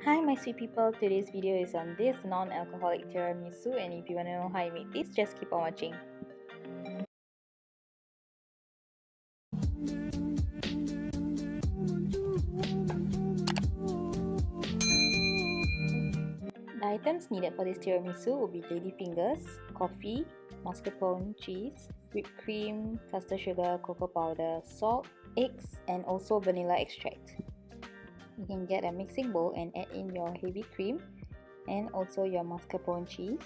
Hi my sweet people, today's video is on this non-alcoholic tiramisu, and if you want to know how I make this, just keep on watching. The items needed for this tiramisu will be ladyfingers, coffee, mascarpone cheese, whipped cream, caster sugar, cocoa powder, salt, eggs, and also vanilla extract. You can get a mixing bowl and add in your heavy cream and also your mascarpone cheese.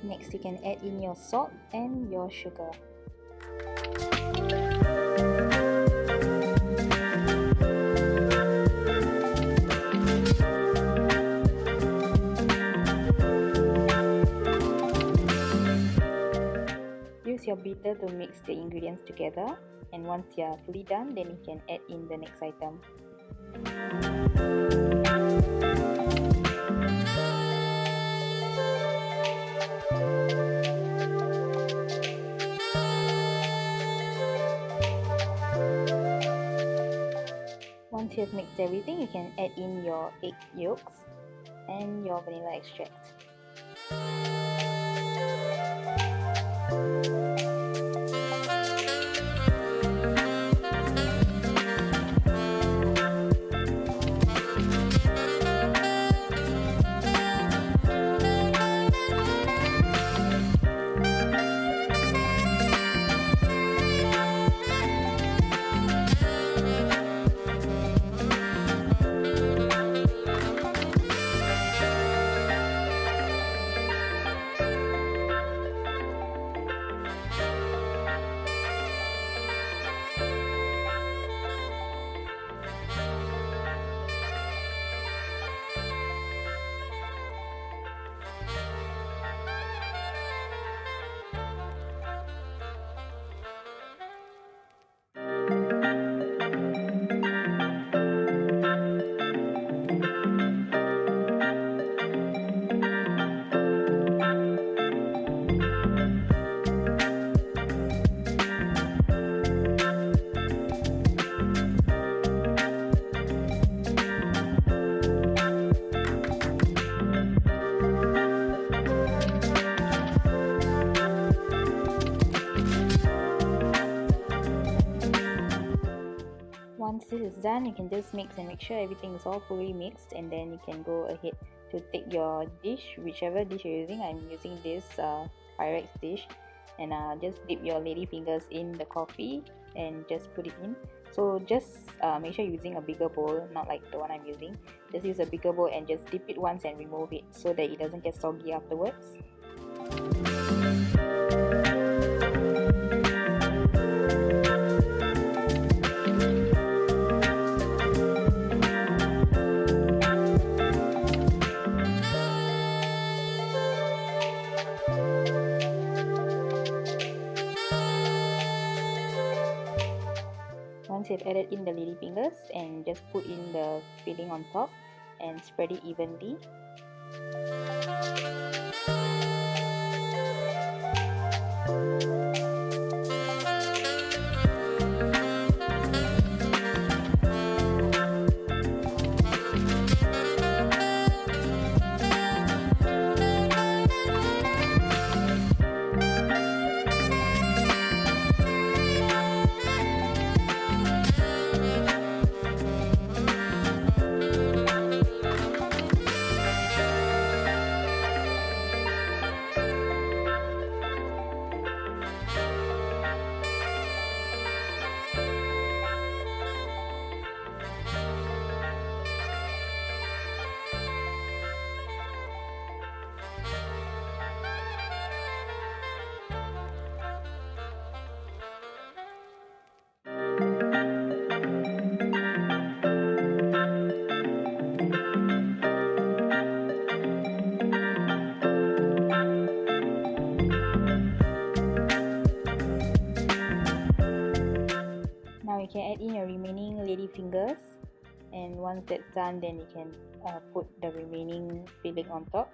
Next, you can add in your salt and your sugar. Use your beater to mix the ingredients together, and once you are fully done, then you can add in the next item. Once you have mixed everything, you can add in your egg yolks and your vanilla extract. Once this is done, you can just mix and make sure everything is all fully mixed, and then you can go ahead to take your dish, whichever dish you're using. I'm using this Pyrex dish, and just dip your lady fingers in the coffee and just put it in. So just make sure you're using a bigger bowl, not like the one I'm using. Just use a bigger bowl and just dip it once and remove it so that it doesn't get soggy afterwards. Once you've added in the lady fingers, and just put in the filling on top and spread it evenly. once that's done, then you can put the remaining filling on top.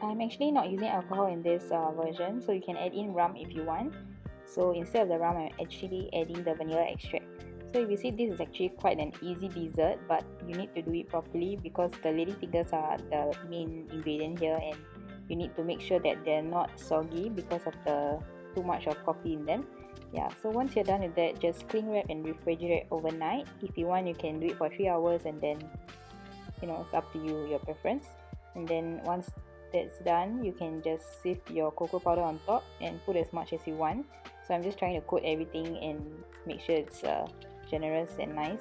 I'm actually not using alcohol in this version, so you can add in rum if you want. So instead of the rum, I'm actually adding the vanilla extract. So if you see, this is actually quite an easy dessert, but you need to do it properly because the ladyfingers are the main ingredient here, and you need to make sure that they're not soggy because of the too much of coffee in them. Yeah, so once you're done with that, just cling wrap and refrigerate overnight. If you want, you can do it for 3 hours, and then it's up to you, your preference. And then once that's done, you can just sift your cocoa powder on top and put as much as you want. So I'm just trying to coat everything and make sure it's generous and nice.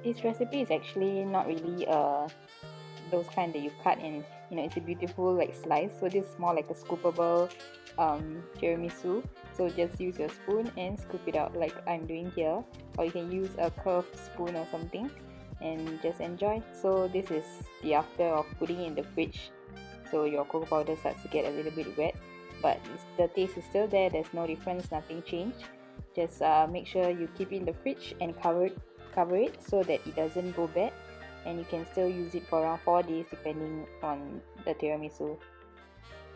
This recipe is actually not really those kind that you cut and it's a beautiful like slice. So this is more like a scoopable tiramisu. So just use your spoon and scoop it out like I'm doing here, or you can use a curved spoon or something and just enjoy. So this is the after of putting it in the fridge. So your cocoa powder starts to get a little bit wet, but the taste is still there. There's no difference, nothing changed. Just make sure you keep it in the fridge and cover it so that it doesn't go bad, and you can still use it for around 4 days depending on the tiramisu.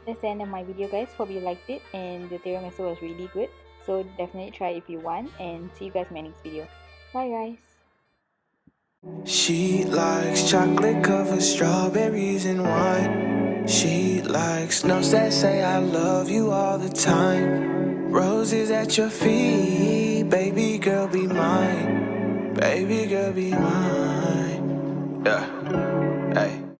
That's the end of my video, guys. Hope you liked it, and the tiramisu was really good. So definitely try it if you want, and see you guys in my next video. Bye guys. She likes chocolate covered strawberries and wine. She likes notes that say I love you all the time. Roses at your feet, baby girl be mine. Baby girl be mine. Yeah.